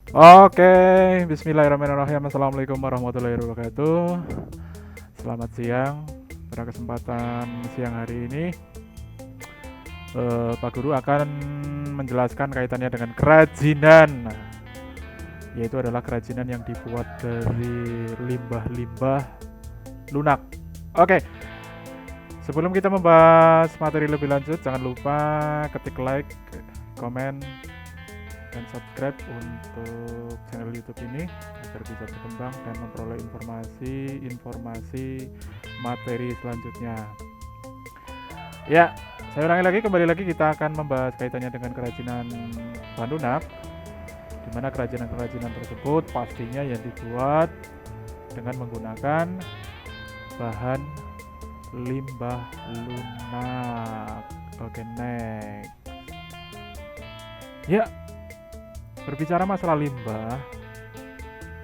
Oke, bismillahirrahmanirrahim. Assalamualaikum warahmatullahi wabarakatuh. Selamat siang. Pada kesempatan siang hari ini, Pak Guru akan menjelaskan kaitannya dengan kerajinan. Nah, yaitu adalah kerajinan yang dibuat dari limbah-limbah lunak. Oke, sebelum kita membahas materi lebih lanjut, jangan lupa ketik like, komen, dan subscribe untuk channel YouTube ini agar bisa berkembang dan memperoleh informasi materi selanjutnya. Ya, saya ulangi lagi, kembali lagi kita akan membahas kaitannya dengan kerajinan bahan lunak, di mana kerajinan-kerajinan tersebut pastinya yang dibuat dengan menggunakan bahan limbah lunak. Oke, next. Ya, berbicara masalah limbah,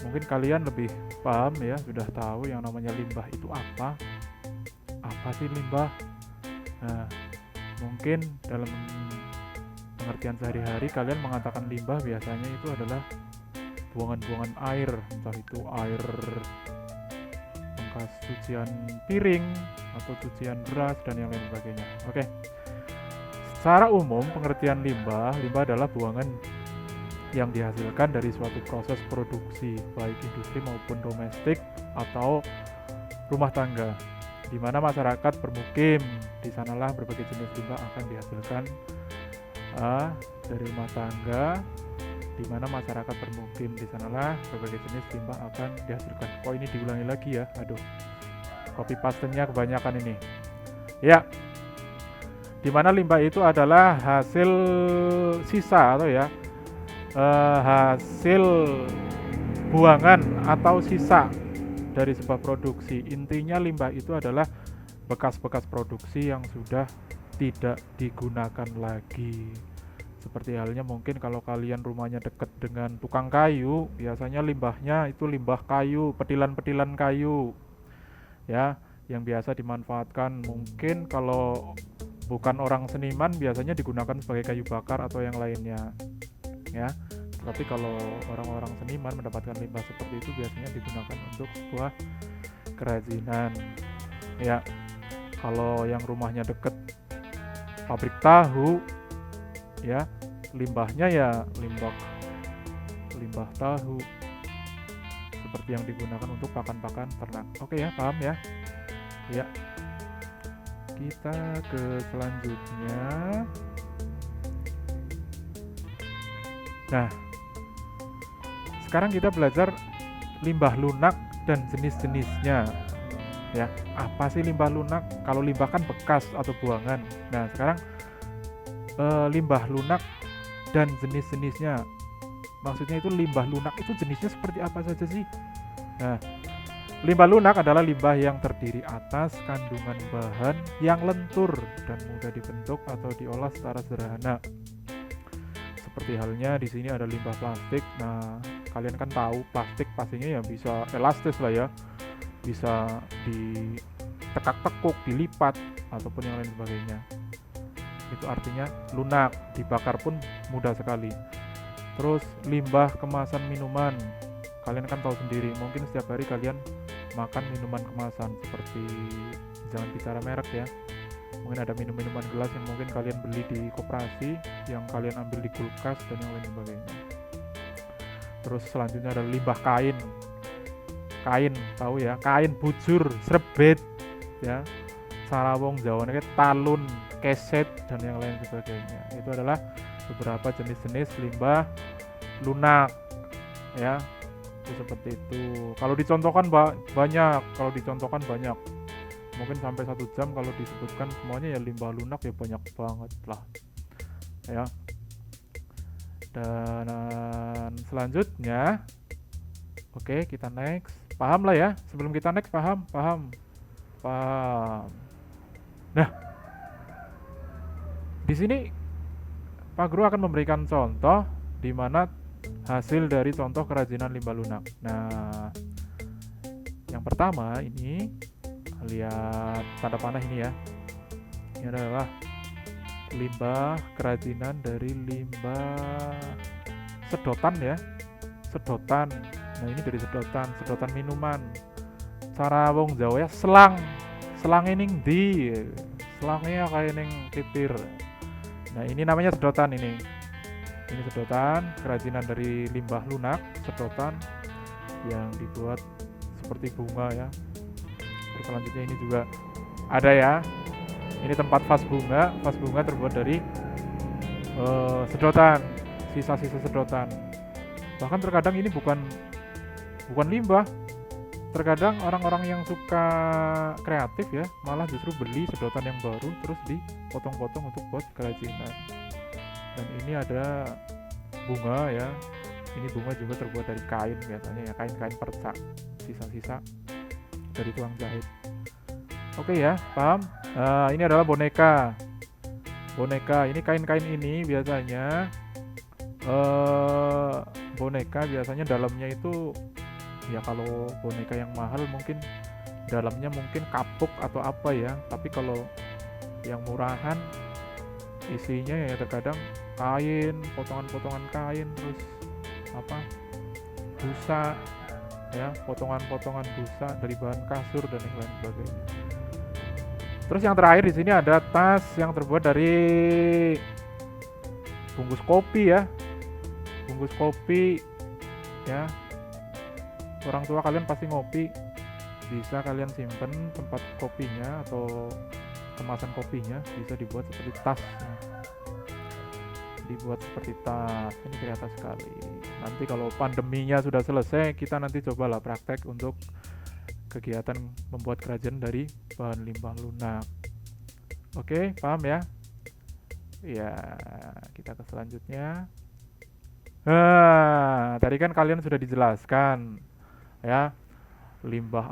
mungkin kalian lebih paham ya, sudah tahu yang namanya limbah itu apa. Apa sih limbah? Nah, mungkin dalam pengertian sehari-hari kalian mengatakan limbah biasanya itu adalah buangan-buangan air, entah itu air bekas cucian piring atau cucian beras dan yang lain sebagainya. Oke. Secara umum pengertian limbah adalah buangan yang dihasilkan dari suatu proses produksi baik industri maupun domestik atau rumah tangga di mana masyarakat bermukim. Di sanalah berbagai jenis limbah akan dihasilkan dari rumah tangga di mana masyarakat bermukim. Di sanalah berbagai jenis limbah akan dihasilkan. Kok ini diulangi lagi ya? Aduh, copy paste-nya kebanyakan ini. Ya, di mana limbah itu adalah hasil sisa atau ya hasil buangan atau sisa dari sebuah produksi. Intinya limbah itu adalah bekas-bekas produksi yang sudah tidak digunakan lagi. Seperti halnya mungkin kalau kalian rumahnya dekat dengan tukang kayu, biasanya limbahnya itu limbah kayu, petilan-petilan kayu, ya, yang biasa dimanfaatkan. Mungkin kalau bukan orang seniman biasanya digunakan sebagai kayu bakar atau yang lainnya, ya. Tapi kalau orang-orang seniman mendapatkan limbah seperti itu biasanya digunakan untuk sebuah kerajinan. Ya, kalau yang rumahnya deket pabrik tahu, ya, limbahnya ya limbah limbah tahu seperti yang digunakan untuk pakan-pakan ternak. Oke ya, paham ya? Ya, kita ke selanjutnya. Nah, sekarang kita belajar limbah lunak dan jenis-jenisnya. Ya, apa sih limbah lunak? Kalau limbah kan bekas atau buangan. Nah, sekarang limbah lunak dan jenis-jenisnya. Maksudnya itu limbah lunak itu jenisnya seperti apa saja sih? Nah, limbah lunak adalah limbah yang terdiri atas kandungan bahan yang lentur dan mudah dibentuk atau diolah secara sederhana. Seperti halnya di sini ada limbah plastik. Nah, kalian kan tahu plastik pastinya ya bisa elastis lah ya, bisa ditekak-tekuk, dilipat ataupun yang lain sebagainya. Itu artinya lunak, dibakar pun mudah sekali. Terus limbah kemasan minuman, kalian kan tahu sendiri, mungkin setiap hari kalian makan minuman kemasan seperti, jangan bicara merek ya, mungkin ada minum-minuman gelas yang mungkin kalian beli di koperasi, yang kalian ambil di kulkas dan yang lain sebagainya. Terus selanjutnya ada limbah kain, kain tahu ya, kain bujur, serbet ya, sarawong jawane talun, keset dan yang lain sebagainya. Itu adalah beberapa jenis-jenis limbah lunak ya. Itu seperti itu. Kalau dicontohkan banyak, kalau dicontohkan banyak. Mungkin sampai 1 jam kalau disebutkan semuanya ya limbah lunak ya banyak banget lah. Ya. Dan selanjutnya, oke, kita next. Paham lah ya? Sebelum kita next paham, paham, paham. Nah, di sini Pak Guru akan memberikan contoh di mana hasil dari contoh kerajinan limbah lunak. Nah, yang pertama ini lihat tanda panah ini ya. Ini adalah limbah kerajinan dari limbah sedotan ya. sedotan. Nah, ini dari sedotan minuman. Cara wong Jawa ya selang. Selange ning ndi? Selangnya kayak ning pipir. Nah, ini namanya sedotan ini. Ini sedotan kerajinan dari limbah lunak, sedotan yang dibuat seperti bunga ya. Terus selanjutnya ini juga ada ya. Ini tempat vas bunga terbuat dari sedotan, sisa-sisa sedotan. Bahkan terkadang ini bukan limbah. Terkadang orang-orang yang suka kreatif ya, malah justru beli sedotan yang baru terus dipotong-potong untuk buat kerajinan. Dan ini ada bunga ya. Ini bunga juga terbuat dari kain biasanya ya, kain-kain perca, sisa-sisa dari tukang jahit. Oke ya, paham? Ini adalah boneka. Ini kain-kain ini biasanya boneka biasanya dalamnya itu ya, kalau boneka yang mahal mungkin dalamnya mungkin kapuk atau apa ya, tapi kalau yang murahan isinya ya terkadang kain, potongan-potongan kain, terus busa ya, potongan-potongan busa dari bahan kasur dan yang lain sebagainya. Terus yang terakhir di sini ada tas yang terbuat dari bungkus kopi ya, bungkus kopi ya. Orang tua kalian pasti ngopi, bisa kalian simpen tempat kopinya atau kemasan kopinya, bisa dibuat seperti tas. Ini kelihatan sekali. Nanti kalau pandeminya sudah selesai, kita nanti cobalah praktek untuk kegiatan membuat kerajinan dari bahan limbah lunak. Oke, paham ya? Ya, kita ke selanjutnya. Tadi kan kalian sudah dijelaskan ya,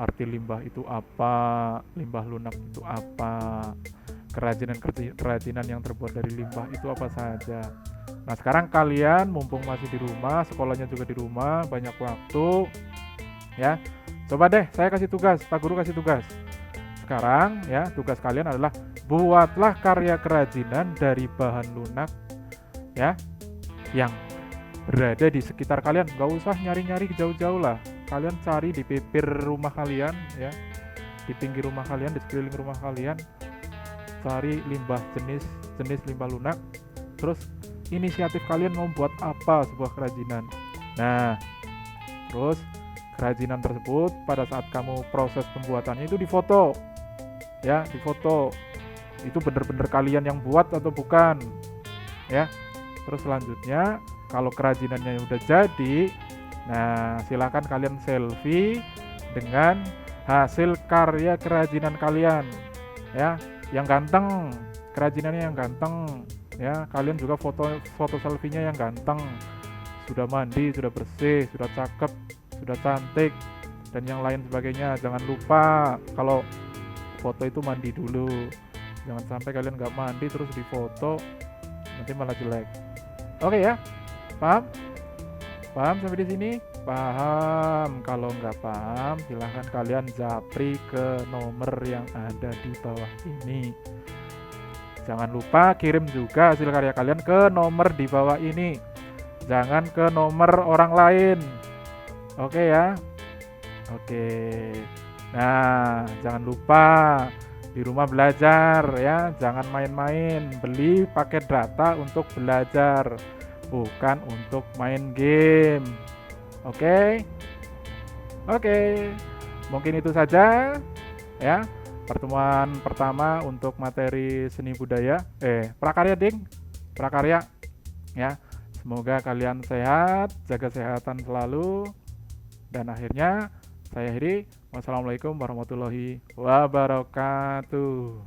arti limbah itu apa, limbah lunak itu apa, kerajinan yang terbuat dari limbah itu apa saja. Nah, sekarang kalian mumpung masih di rumah, sekolahnya juga di rumah, banyak waktu ya, coba deh saya kasih tugas, Pak Guru kasih tugas. Sekarang ya, tugas kalian adalah buatlah karya kerajinan dari bahan lunak ya, yang berada di sekitar kalian. Gak usah nyari-nyari jauh-jauh lah, kalian cari di pipir rumah kalian ya, di pinggir rumah kalian, di sekeliling rumah kalian, cari limbah jenis limbah lunak, terus inisiatif kalian mau buat apa sebuah kerajinan. Nah, terus kerajinan tersebut pada saat kamu proses pembuatannya itu difoto ya, itu bener-bener kalian yang buat atau bukan ya. Terus selanjutnya kalau kerajinannya udah jadi, nah silakan kalian selfie dengan hasil karya kerajinan kalian ya, yang ganteng, kerajinannya yang ganteng ya. Kalian juga foto selfie-nya yang ganteng, sudah mandi, sudah bersih, sudah cakep, sudah cantik dan yang lain sebagainya. Jangan lupa kalau foto itu mandi dulu, jangan sampai kalian nggak mandi terus difoto, nanti malah jelek. Oke ya, paham sampai di sini? Paham? Kalau nggak paham, silahkan kalian japri ke nomor yang ada di bawah ini. Jangan lupa kirim juga hasil karya kalian ke nomor di bawah ini, jangan ke nomor orang lain. Oke ya? Oke. Nah, jangan lupa di rumah belajar ya, jangan main-main. Beli paket data untuk belajar, bukan untuk main game. Oke. Mungkin itu saja ya, pertemuan pertama untuk materi seni budaya prakarya ya. Semoga kalian sehat, jaga kesehatan selalu, dan akhirnya saya akhiri. Wassalamualaikum warahmatullahi wabarakatuh.